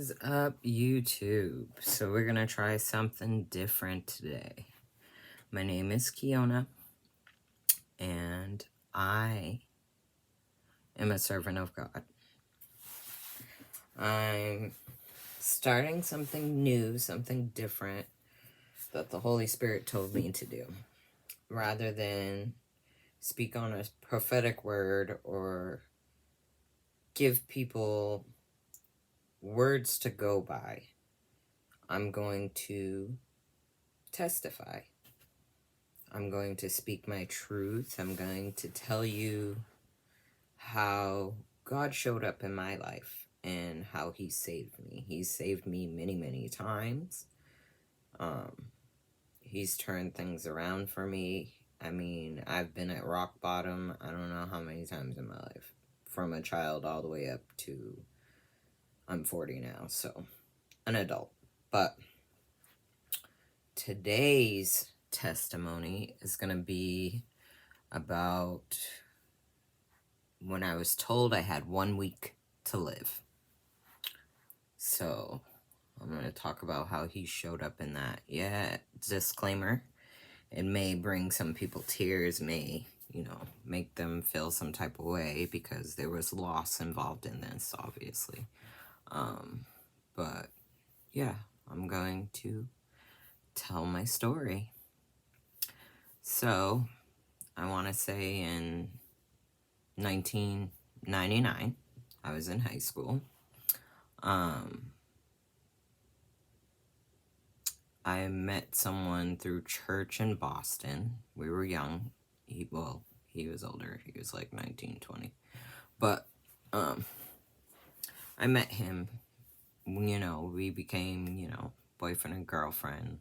Is up, YouTube? So we're gonna try something different today. My name is Kiona, and I am a servant of God. I'm starting something new, something different that the Holy Spirit told me to do. Rather than speak on a prophetic word or give people words to go by, I'm going to testify. I'm going to speak my truth. I'm going to tell you how God showed up in my life and how he saved me. He's saved me many, many times. He's turned things around for me. I mean, I've been at rock bottom, I don't know how many times in my life. From a child all the way up to, I'm 40 now, so an adult. But today's testimony is going to be about when I was told I had 1 week to live. So I'm going to talk about how he showed up in that. Yeah, disclaimer, it may bring some people tears, may, make them feel some type of way because there was loss involved in this, obviously. But yeah, I'm going to tell my story. So I want to say in 1999, I was in high school. I met someone through church in Boston. We were young. He was older. He was like 19, 20. But I met him. We became, boyfriend and girlfriend.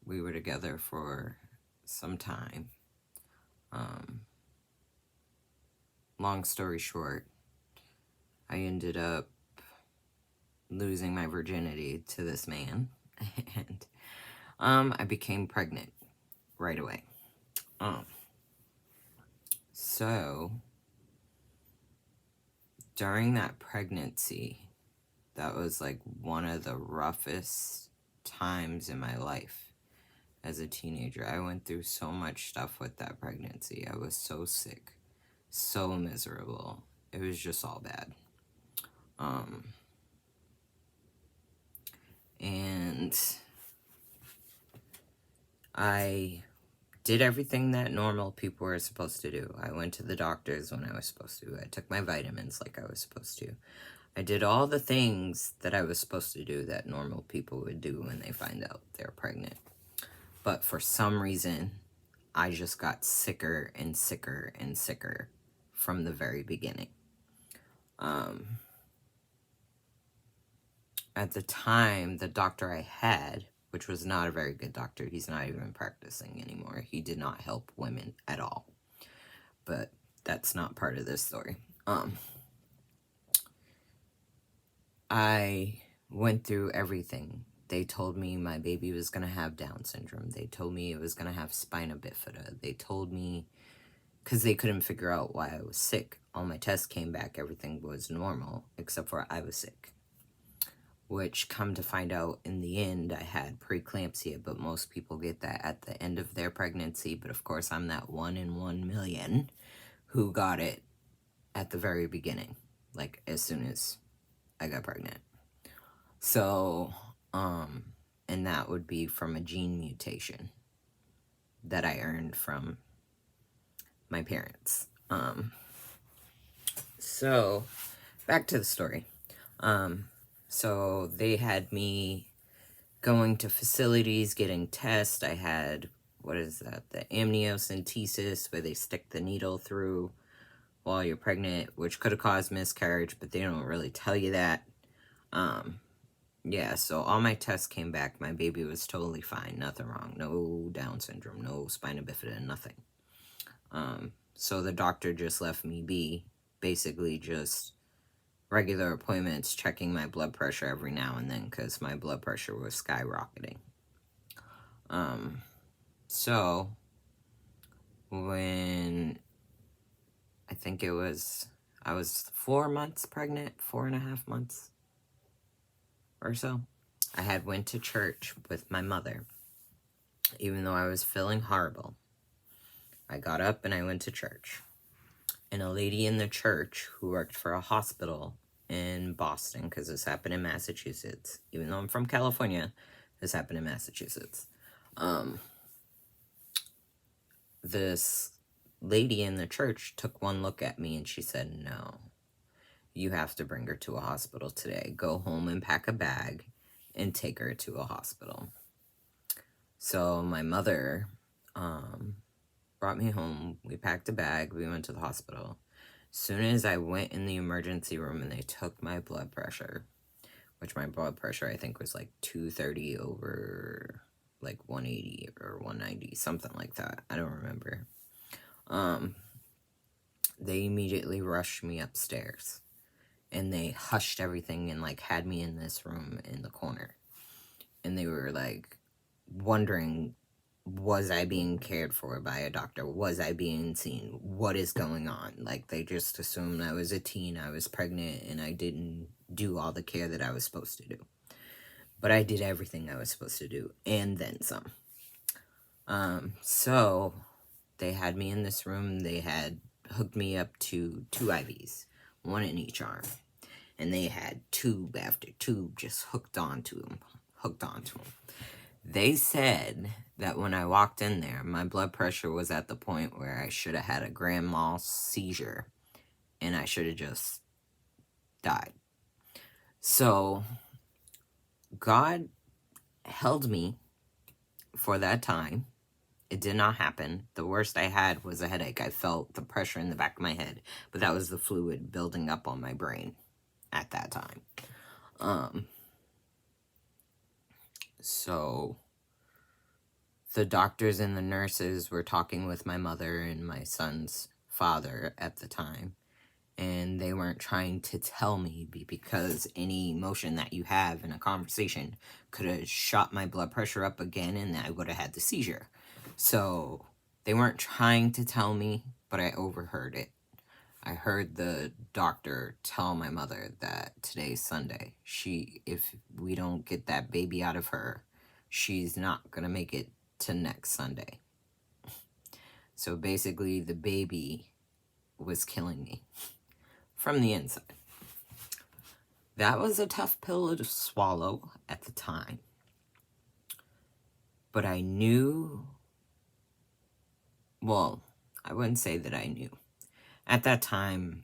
We were together for some time. Long story short, I ended up losing my virginity to this man, and I became pregnant right away. So during that pregnancy, that was like one of the roughest times in my life as a teenager. I went through so much stuff with that pregnancy. I was so sick, so miserable. It was just all bad. And I did everything that normal people were supposed to do. I went to the doctors when I was supposed to. I took my vitamins like I was supposed to. I did all the things that I was supposed to do that normal people would do when they find out they're pregnant. But for some reason, I just got sicker and sicker and sicker from the very beginning. At the time, the doctor I had, which was not a very good doctor, he's not even practicing anymore. He did not help women at all. But that's not part of this story. I went through everything. They told me my baby was going to have Down syndrome. They told me it was going to have spina bifida. They told me, because they couldn't figure out why I was sick. All my tests came back, everything was normal, except for I was sick. Which, come to find out, in the end, I had preeclampsia, but most people get that at the end of their pregnancy. But of course, I'm that 1 in 1 million who got it at the very beginning, like as soon as I got pregnant. So, and that would be from a gene mutation that I earned from my parents. So, back to the story. So they had me going to facilities, getting tests. I had, the amniocentesis, where they stick the needle through while you're pregnant, which could have caused miscarriage, but they don't really tell you that. Yeah, so all my tests came back. My baby was totally fine, nothing wrong. No Down syndrome, no spina bifida, nothing. So the doctor just left me be, basically just regular appointments, checking my blood pressure every now and then because my blood pressure was skyrocketing. So when I think it was I was 4 months pregnant, 4.5 months or so. I had went to church with my mother, even though I was feeling horrible. I got up and I went to church. And a lady in the church who worked for a hospital in Boston, because this happened in Massachusetts, even though I'm from California, this happened in Massachusetts. This lady in the church took one look at me and she said, "No, you have to bring her to a hospital today. Go home and pack a bag and take her to a hospital." So my mother brought me home. We packed a bag. We went to the hospital. As soon as I went in the emergency room and they took my blood pressure, which my blood pressure I think was like 230 over like 180 or 190, something like that. I don't remember. They immediately rushed me upstairs and they hushed everything and like had me in this room in the corner. And they were like wondering, was I being cared for by a doctor? Was I being seen? What is going on? Like, they just assumed I was a teen, I was pregnant, and I didn't do all the care that I was supposed to do. But I did everything I was supposed to do, and then some. So they had me in this room. They had hooked me up to 2 IVs, one in each arm. And they had tube after tube just hooked onto them. They said that when I walked in there, my blood pressure was at the point where I should have had a grand mal seizure and I should have just died. So God held me for that time. It did not happen. The worst I had was a headache. I felt the pressure in the back of my head, but that was the fluid building up on my brain at that time. So the doctors and the nurses were talking with my mother and my son's father at the time, and they weren't trying to tell me, because any emotion that you have in a conversation could have shot my blood pressure up again and I would have had the seizure. So they weren't trying to tell me, but I overheard it. I heard the doctor tell my mother that today's Sunday. If we don't get that baby out of her, she's not going to make it to next Sunday. So basically, the baby was killing me from the inside. That was a tough pill to swallow at the time. But I knew, well, I wouldn't say that I knew. At that time,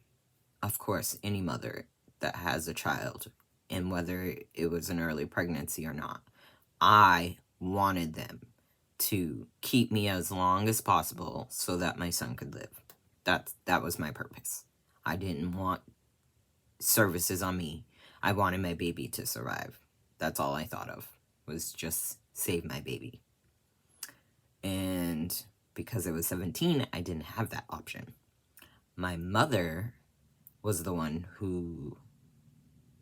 of course, any mother that has a child, and whether it was an early pregnancy or not, I wanted them to keep me as long as possible so that my son could live. That was my purpose. I didn't want services on me. I wanted my baby to survive. That's all I thought of, was just save my baby. And because I was 17, I didn't have that option. My mother was the one who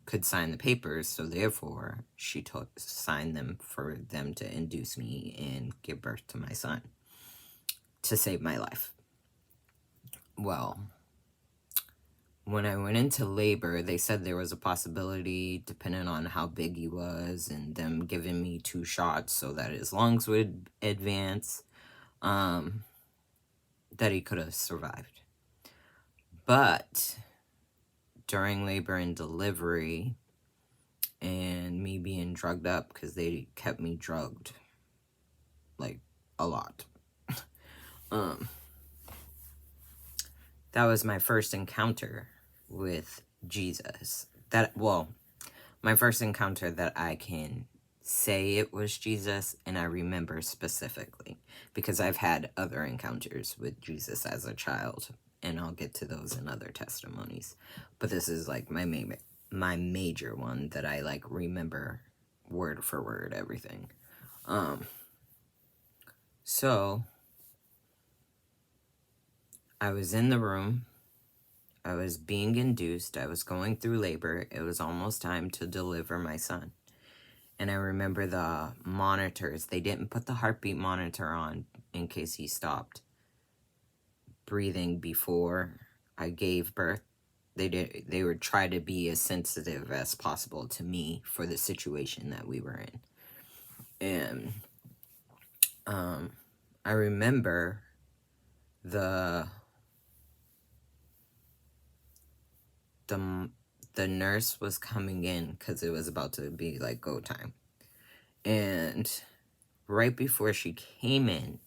could sign the papers, so therefore she signed them for them to induce me and give birth to my son to save my life. Well, when I went into labor, they said there was a possibility, depending on how big he was, and them giving me 2 shots so that his lungs would advance, that he could have survived. But during labor and delivery, and me being drugged up, because they kept me drugged, like, a lot. That was my first encounter with Jesus. My first encounter that I can say it was Jesus, and I remember specifically, because I've had other encounters with Jesus as a child, and I'll get to those in other testimonies. But this is like my major one that I like remember word for word everything. So I was in the room. I was being induced. I was going through labor. It was almost time to deliver my son. And I remember the monitors. They didn't put the heartbeat monitor on in case he stopped breathing before I gave birth. they would try to be as sensitive as possible to me for the situation that we were in. And I remember the nurse was coming in because it was about to be like go time. And right before she came in,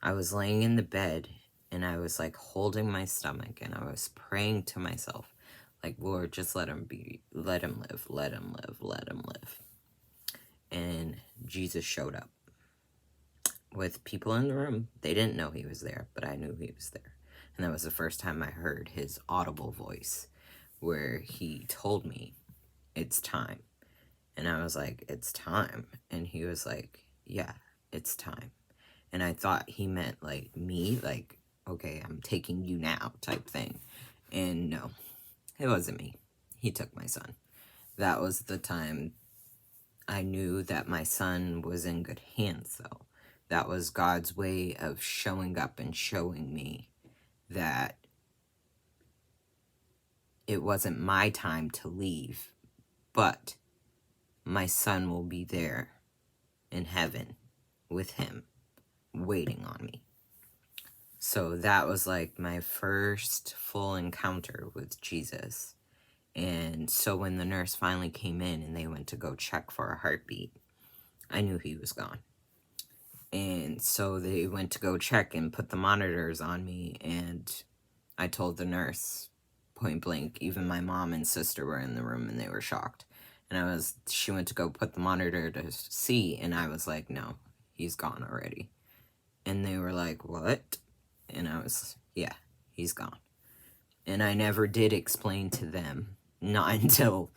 I was laying in the bed and I was like holding my stomach and I was praying to myself, like, Lord, just let him live, let him live, let him live. And Jesus showed up with people in the room. They didn't know he was there, but I knew he was there. And that was the first time I heard his audible voice where he told me, it's time. And I was like, it's time. And he was like, yeah, it's time. And I thought he meant like me, like, okay, I'm taking you now type thing. And no, it wasn't me. He took my son. That was the time I knew that my son was in good hands, though. That was God's way of showing up and showing me that it wasn't my time to leave, but my son will be there in heaven with him, waiting on me. So that was like my first full encounter with Jesus. And so when the nurse finally came in and they went to go check for a heartbeat, I knew he was gone. And so they went to go check and put the monitors on me, and I told the nurse point blank, even my mom and sister were in the room and they were shocked. And she went to go put the monitor to see, and I was like, no, he's gone already. And they were like, what? And I was, yeah, he's gone. And I never did explain to them, not until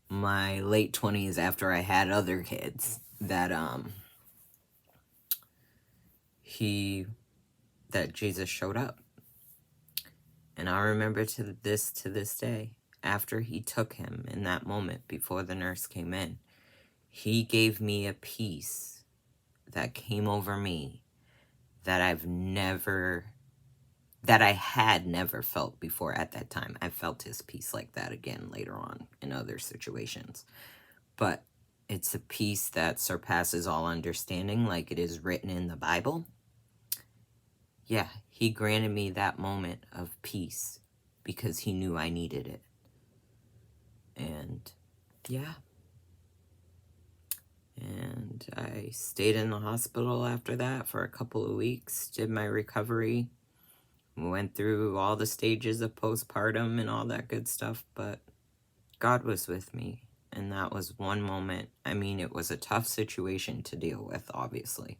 my late 20s after I had other kids, that Jesus showed up. And I remember to this day, after he took him in that moment before the nurse came in, he gave me a peace that came over me that I had never felt before at that time. I felt his peace like that again later on in other situations. But it's a peace that surpasses all understanding, like it is written in the Bible. Yeah, he granted me that moment of peace because he knew I needed it. And yeah. And I stayed in the hospital after that for a couple of weeks, did my recovery, went through all the stages of postpartum and all that good stuff, but God was with me. And that was one moment. I mean, it was a tough situation to deal with, obviously.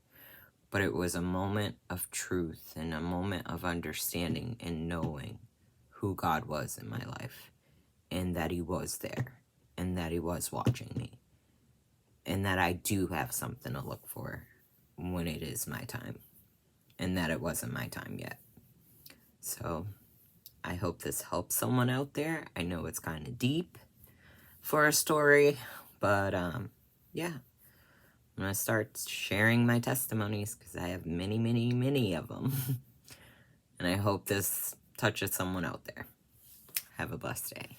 But it was a moment of truth and a moment of understanding and knowing who God was in my life. And that he was there. And that he was watching me. And that I do have something to look for when it is my time. And that it wasn't my time yet. So, I hope this helps someone out there. I know it's kind of deep for a story, but yeah. I'm going to start sharing my testimonies because I have many, many, many of them. And I hope this touches someone out there. Have a blessed day.